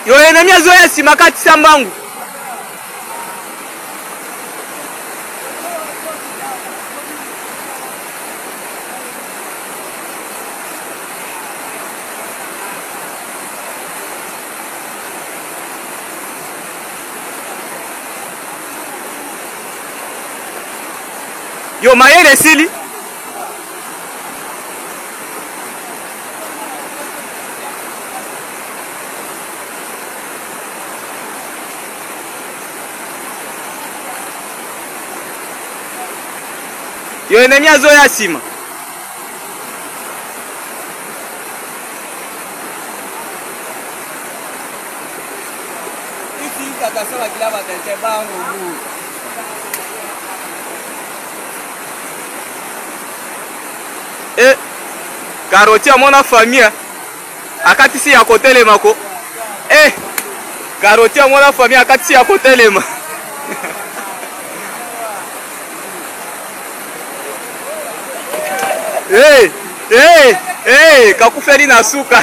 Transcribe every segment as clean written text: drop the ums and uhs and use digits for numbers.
Yo ennemi azoya sima kati sambangu. Yo mayele sili. Yo ennemi azoya sima. Ici kaka sala kila batete bango. Karoti à mon famille akatisi ya kotelema ko karoti à mon famille akatisi ya kotelema kakufeli na suka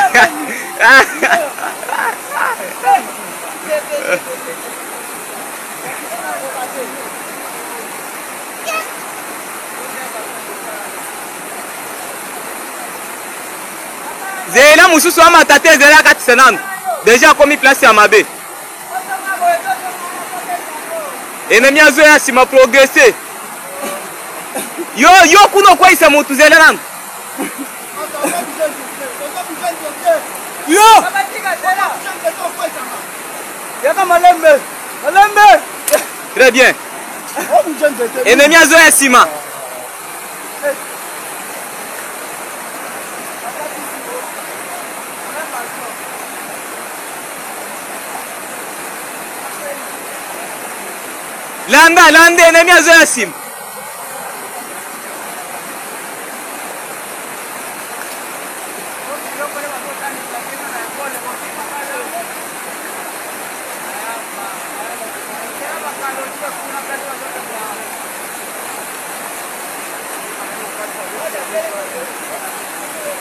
Zela mususu ama tate zela kati senano. Déjà komi place ya mabe. Ennemi azo ya sima progresser. Yo kuno kwa isa mutu zela nano. Yo! Yaka malembe. Malembe. Très bien. Ennemi azo ya sima. Landa ennemi azo ya sima.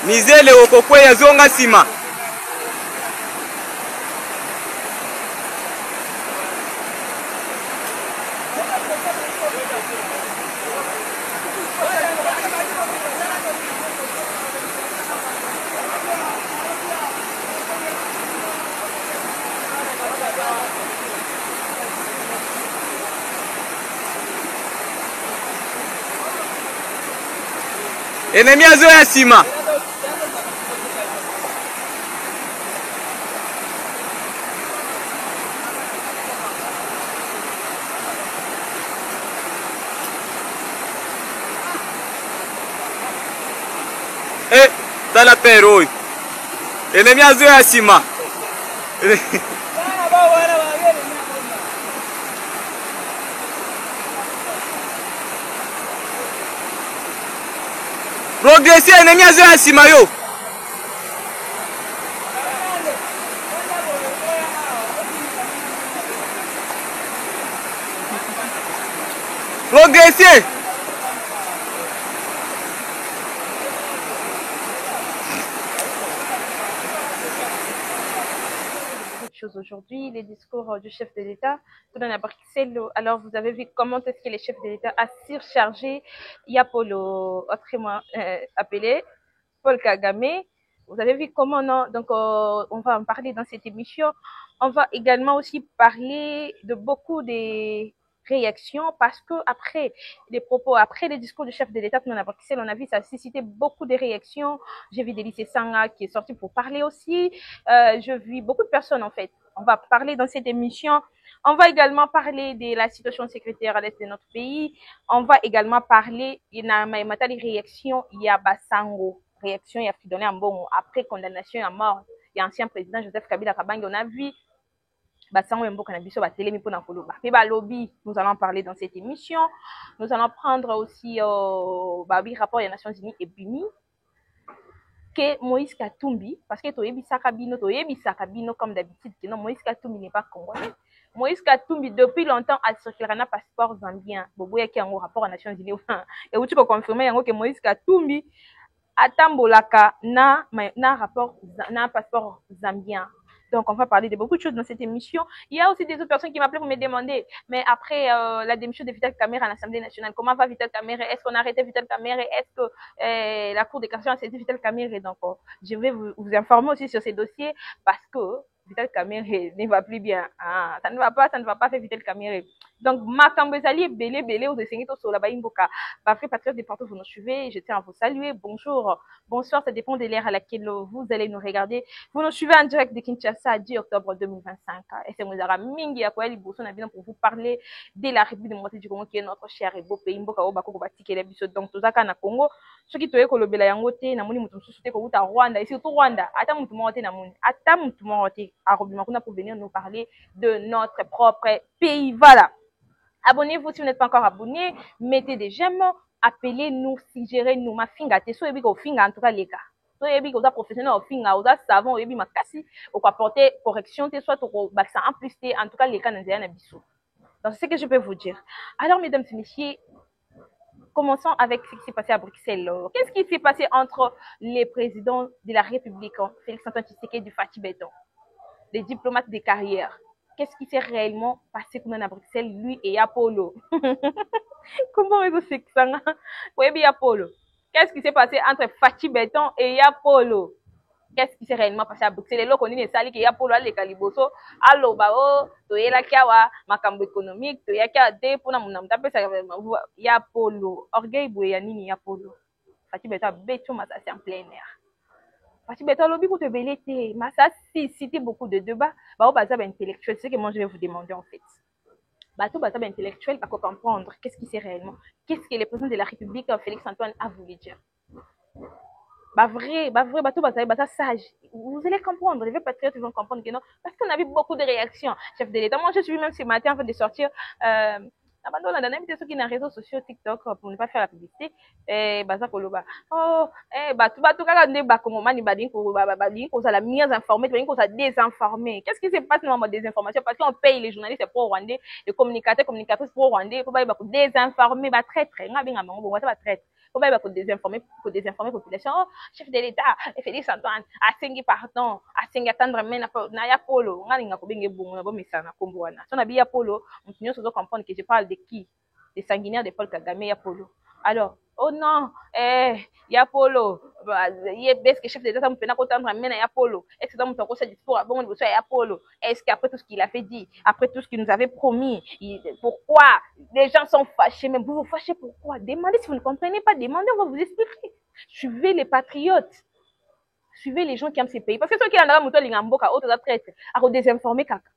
Mizele okokwe ya zonga sima. Ennemi azo ya sima. Tala pero. Ennemi azo ya sima. Progresser ennemi azo ya sima yo. Progresser. Aujourd'hui, les discours du chef de l'État, alors vous avez vu comment est-ce que le chef de l'État a surchargé Yapolo, autrement appelé Paul Kagame. Vous avez vu comment non, donc on va en parler dans cette émission. On va également aussi parler de beaucoup des réactions parce que après les propos, après les discours du chef de l'État, on a vu ça a suscité beaucoup de réactions. J'ai vu Délice Sanga qui est sorti pour parler aussi. Je vis beaucoup de personnes en fait. On va parler dans cette émission. On va également parler de la situation sécuritaire à l'est de notre pays. On va également parler de la réaction Yabasango. Réaction ya Fidone Ambongo après condamnation à mort et ancien président Joseph Kabila Kabange. On a vu Basango Mboka na biso ba telemi pona koloba. Pe ba lobby, nous allons parler dans cette émission. Nous allons prendre aussi rapport des Nations Unies et BIMI que Moïse Katumbi, parce que Toyebisaka Bino comme d'habitude que non, Moïse Katumbi n'est pas congolais. Moïse Katumbi depuis longtemps a circulé un passeport zambien. Bobo yaki un rapport aux Nations Unies et où tu peux confirmer que Moïse Katumbi atambolaka na passeport zambien. Donc, on va parler de beaucoup de choses dans cette émission. Il y a aussi des autres personnes qui m'appellent pour me demander, mais après la démission de Vital Kamerhe à l'Assemblée nationale, comment va Vital Kamerhe? Est-ce qu'on a arrêté Vital Kamerhe? Est-ce que la Cour de cassation a saisi Vital Kamerhe? Donc, je vais vous informer aussi sur ces dossiers parce que Vital Kamerhe ne va plus bien. Ah, ça ne va pas faire Vital Kamerhe. Donc, Makambo Ezali, Belé, aux Essengito sur la Baimboka. Frère patriote des partout, vous nous suivez. Je tiens à vous saluer. Bonjour, bonsoir, ça dépend de l'ère à laquelle vous allez nous regarder. Vous nous suivez en direct de Kinshasa, 10 octobre 2025. Et c'est Mouzara Mingi à quoi Liboso Navina pour vous parler de la République démocratique du Congo qui est notre cher et beau pays. Mboka Obako Batiki et Biso. Donc, tout ça, na Congo. Ce qui te est kolobela yangote, na moni mutum susute ko uta Rwanda. Et surtout Rwanda. Ata mutum mote na moni. Ata mutum mote. Arobima kuna pour venir nous parler de notre propre pays. Voilà. Abonnez-vous si vous n'êtes pas encore abonné. Mettez des j'aime. Appelez-nous, suggérez-nous. Ma finga, te so ebi ko finga en tout cas les gars. So ebi ko professionnel au finga, oza savon, ebi makasi, ou quoi porter correction, te soit au vaccin en plus, en tout cas les cas n'ont un bisou. Donc c'est ce que je peux vous dire. Alors mesdames et messieurs, commençons avec ce qui s'est passé à Bruxelles. Qu'est-ce qui s'est passé entre les présidents de la République, Félix-Antoine Tshisekedi du Fatih Béton, les diplomates de carrière? Qu'est-ce qui s'est réellement passé à Bruxelles, lui et Apollo? Comment est-ce que ça? Oui, Apollo. Qu'est-ce qui s'est passé entre Fatih Béton et Apollo? Qu'est-ce qui s'est réellement passé à Bruxelles? Là, on est sali que Apollo a les caliboso. Allo, bao, toyela kiawa, makambo économique, toyaka de pour na munamta pe ça Apollo. Orgueil boya nini Apollo. Fatih Béton béton mais ça c'est en plein air. Fatih Béton lobby pour te belete, mais ça cité beaucoup de débats. Bah, bah ça intellectuel, c'est ce que moi je vais vous demander en fait. Bah tout bah ça intellectuel pour comprendre qu'est-ce qui c'est réellement, qu'est-ce que le président de la République Félix-Antoine a voulu dire. Bah vrai, bah tout bah ça sage. Vous allez comprendre, les patriotes vont comprendre que non, parce qu'on a vu beaucoup de réactions. Chef de l'État, moi je suis même ce matin en train de sortir. On a donné ceux qui dans les réseaux sociaux TikTok pour ne pas faire la publicité. Bah ça koloba. Oh, bah tout cas ne bah comment mani badin ko ça la mise informée, badin ko ça désinformé. Qu'est-ce qui se passe dans la désinformation? Parce qu'on paye les journalistes pour rwandais, les communicateurs pour rwandais, pour bah désinformer, bah très ngabi ngama bon ça va très. Faut pas désinformer population. Oh, chef de l'État, Félix Antoine, asengi pardon, asengi attendre mena na ya polo, ngani ngakobenge bungu na bomisa na komboana. So na bi ya polo, on peut comprendre que je parle de qui? Des sanguinaires de Paul Kagame ya polo. Alors, oh non, ya polo, il est que chef de l'État mpena ko tendre mena ya polo. Est-ce que dans mon conseil discours bon de ya polo? Est-ce qu'après tout ce qu'il a fait dit, après tout ce qu'il nous avait promis, pourquoi les gens sont fâchés? Mais vous vous fâchez pourquoi? Demandez si vous ne comprenez pas, demandez, on va vous expliquer. Suivez les patriotes. Suivez les gens qui aiment ces pays. Parce que ceux qui en ont monté l'Ingamboka, autres traîtres, à désinformer kaka.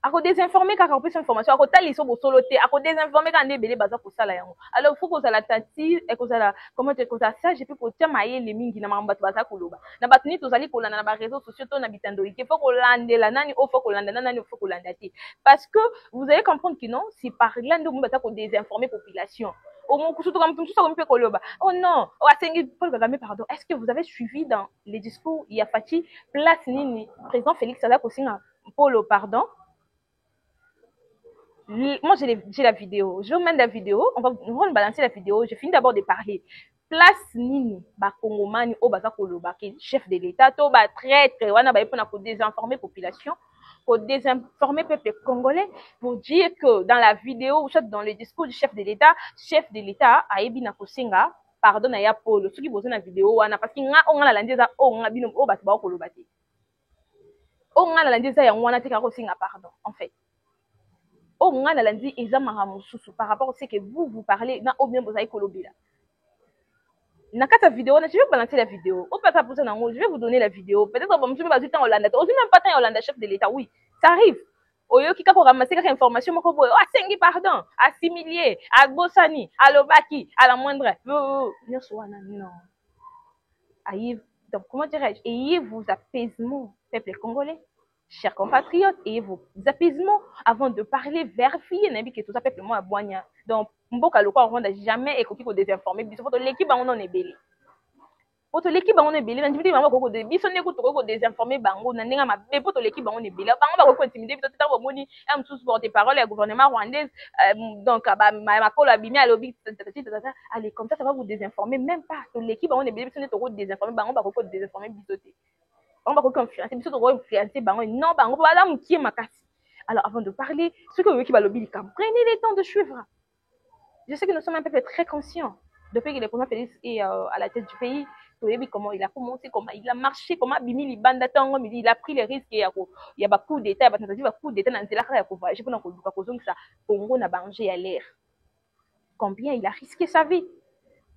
À désinformer kaka, plus d'informations, à tali so soloté, à désinformer quand on est belé baza pour ça là. Alors, il faut qu'on la tati, et qu'on la, comment dire, qu'on ça, j'ai pu pour mailler les mingi na mamba baza koloba. Na batuni to zali kolanda na ba réseaux sociaux to na bitando. Il faut qu'on lande la nani, au faut qu'on lande nani, au faut qu'on lande ti. Parce que vous allez comprendre que non, c'est par là nous baza pour désinformer population. Au moins, tout ça comme fait koloba. Oh non, oh asengi Paul Kagame pardon. Est-ce que vous avez suivi dans les discours il y a Fati place nini président Félix Sadako Singa Polo pardon. Moi j'ai la vidéo, je vous mets la vidéo, on va balancer la vidéo, je finis d'abord de parler. Place nini ba kongomani o baza koloba ki chef de l'État to ba traître wana ba epona ko désinformer population, pour désinformer peuple congolais, pour dire que dans la vidéo ou soit dans le discours du chef de l'État a ebi na kosinga pardon na ya polo soki bozo na vidéo wana parce que nga on la landeza o nga bino o bato ba koloba te. O nga la landeza ya wana te ka kosinga pardon en fait. Oh, on a la lundi, ils ont par rapport à ce que vous parlez, na bien vous avez colobé là. Dans ta vidéo, je vais balancer la vidéo. Au pas pour ça, je vais vous donner la vidéo. Peut-être que vous avez du temps en Hollande. Aussi même pas temps en Hollande, chef de l'État, oui, ça arrive. Oyo qui pour ramasser quelques informations, moi ko ah sengi pardon, à similier, à Bossani, à Lobaki, à la moindre. Non. Aïe, donc comment dirais-je? Ayez vos apaisements, peuple congolais. Chers compatriotes, ayez vos apaisements avant de parler, vérifier, n'importe que tout ça, peuple, moi, à Boigna. Donc, Mboka Loko, on n'a jamais écouté qu'on désinformer, parce que l'équipe, on en est belé. Pour l'équipe, on est belé, on dit, maman, qu'on désinformer, bango, n'enga ma bé, pour l'équipe, on est belé. Bango, va intimider, peut-être, on va moni, un tous porter parole, le gouvernement rwandais, donc, ma colo abîmé à l'objet, allez, comme ça va vous désinformer, même pas. L'équipe, on est belé, si on est trop désinformer, bango, va désinformer, bisoter. On va influencer, mais surtout influencer, non, on va là, qui est ma casse. Alors, avant de parler, ce que vous voulez qui va lobby, prenez le temps de suivre. Je sais que nous sommes un peuple très conscient. Depuis que le président Félix est à la tête du pays, vous voyez comment il a commencé, comment il a marché, comment Bimi Libanda Tango, il a pris les risques. Il y a un coup d'État, il y a un coup d'État dans le voyage pour que ça Congo n'a pas à l'air. Combien il a risqué sa vie.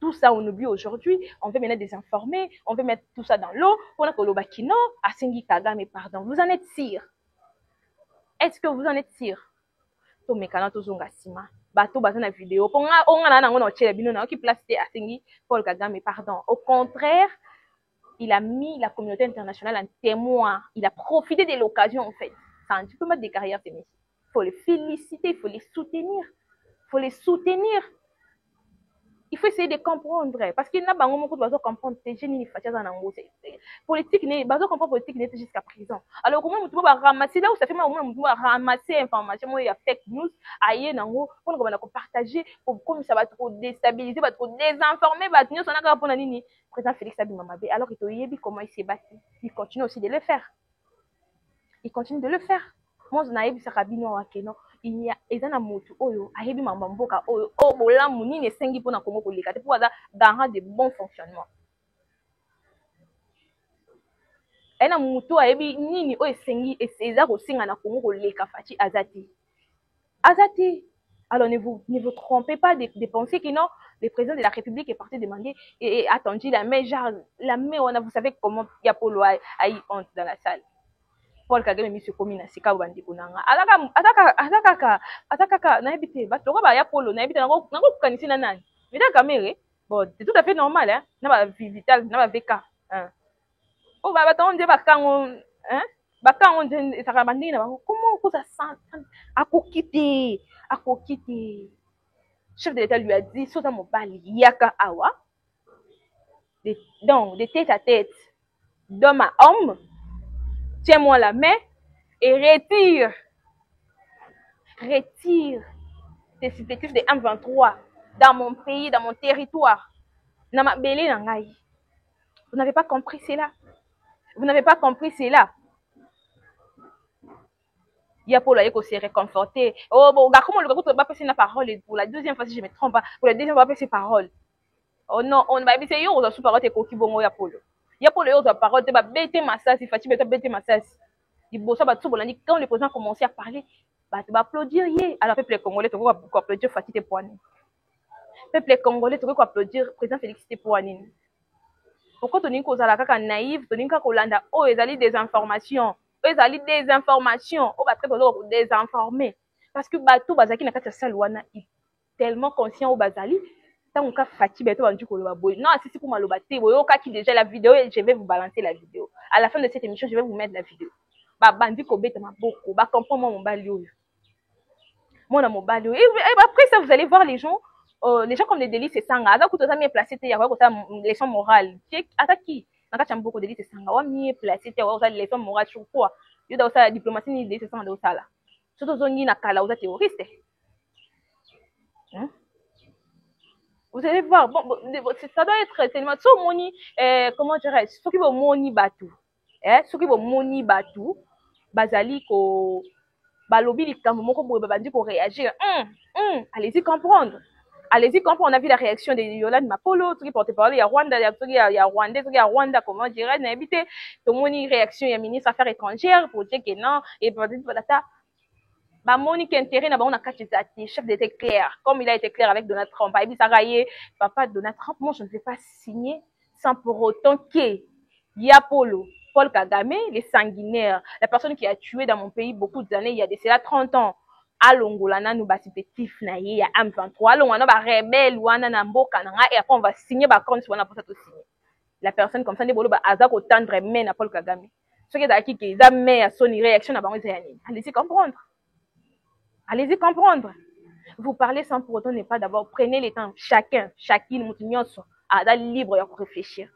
Tout ça, on oublie aujourd'hui. On veut maintenant désinformer, on veut mettre tout ça dans l'eau. On a que le Bakino, Asengi Kagame, pardon. Vous en êtes sûr? Est-ce que vous en êtes sûr? To mekana to zonga sima. Bato baza na vidéo. Ponga onga na nango na ochele bino na oki place te Asengi Paul Kagame, pardon. Au contraire, il a mis la communauté internationale en témoin. Il a profité de l'occasion, en fait. C'est un diplomate de carrière, ces messieurs. Il faut les féliciter, il faut les soutenir. Il faut les soutenir. Il faut essayer de comprendre. Parce qu'il n'y a pas beaucoup de comprendre. C'est génie, politique, n'est pas comprendre politique n'est jusqu'à présent. Alors, comment vous pouvez ramasser là où ça fait mal, vous pouvez ramasser information, il y a fake news, ailleurs, pour nous partager, pour comme ça va trop déstabiliser, va trop désinformer, va tenir son accord pour la ligne. Président Félix Abimamabe, alors qu'il te comment il s'est battu. Il continue aussi de le faire. Il continue de le faire. Moi, je n'ai pas sabino wakeno. Il y a ezana motu oyo ayebi mamba mboka oyo o bolamu nini esengi pona Congo koleka te pour avoir garant de bon fonctionnement. Ena motu ayebi nini oyo esengi eza kosenga na Congo koleka fati azati. Azati. Alors ne vous trompez pas de penser que non, le président de la République est parti demander et attendu la main, genre la main, on a, vous savez comment il y a Polo a honte dans la salle. Paul Kagame mi se komi na sika bandi kunanga ataka na ebite ba toko ba ya Polo na ebite nango kanisi na nani mais kamere bon c'est tout à fait normal hein na ba vital na ba VK hein o ba tonde ba kango hein ba kango nde saka bandi na bango comment ko ça sent akokite chef de l'État lui a dit sota mobali yaka awa donc de tête à tête d'homme à homme. Tiens-moi la main et retire tes supplétifs de M23 dans mon pays, dans mon territoire. Vous n'avez pas compris cela. Vous n'avez pas compris cela. Il y a pour l'Aïko se réconforter. Oh, bon, comment le gars va passer la parole pour la deuxième fois, si je ne me trompe pas, pour la deuxième fois, va passer parole. Oh non, on va essayer de sous parole, qui bon, il y a pour le. Il y a pour le autre parole, tu vas bêter ma sasse, il faut bêter ma sasse. Quand le président commençait à parler, tu vas applaudir. Alors, peuple congolais, tu vas applaudir Fatih Tepouane. Peuple congolais, tu vas applaudir le président Félix Tepouane. Pourquoi tu n'es pas naïf, tu n'es pas Kolanda, oh, ils allaient des informations. Ils allaient des informations. Oh, bah, très désinformer. Parce que tout Bazaki n'a pas de salouana, il est tellement conscient au Bazali. Tant que Fatih Beto a dit que non, c'est pour Malobate. Vous qui déjà la vidéo et je vais vous balancer la vidéo. À la fin de cette émission, je vais vous mettre la vidéo. Bandi ko beta maboko ba comprendre mon bali oyo mona mobali oyo et après ça vous allez voir les gens comme les délices sanga aza kuto za mieux placé te ya ko ta leçon morale ataki naka chamboko délices sanga wa mieux placé te wa za leçon morale sur quoi yo da sa diplomatie ni délices sanga do sala surtout zongi na kala oza terroriste vous allez voir bon ça doit être tellement so moni comment dirais ce qui va moni batu ce qui va moni batu bazali ko balobi likambo moko boye babandi ko réagir allez-y comprendre on a vu la réaction de Yolande Mapolo qui porte-parole ya Rwanda ya Rwanda comment dirais na habité tout moni réaction ya ministre affaires étrangères pour dire que non et patata ba moni qui intérêt na ba on a catché chef d'État clair comme il a été clair avec Donald Trump et ça raillé papa Donald Trump moi je ne vais pas signer sans pour autant que ya Paul Kagame, les sanguinaires, la personne qui a tué dans mon pays beaucoup d'années, il y a de cela 30 ans. Alongolana nous basipetif na ye ya M23, alongolana ba rebelle wana na mboka na et après on va signer ba compte wana pour ça tout signer. La personne comme ça ne bolo ba azako tendre main na Paul Kagame. Ce qui est d'acquis qui za mais à son réaction na bango zayani. Allez-y comprendre. Vous parlez sans pour autant ne pas d'abord prenez le temps chacune mutinyoso à libre ya réfléchir.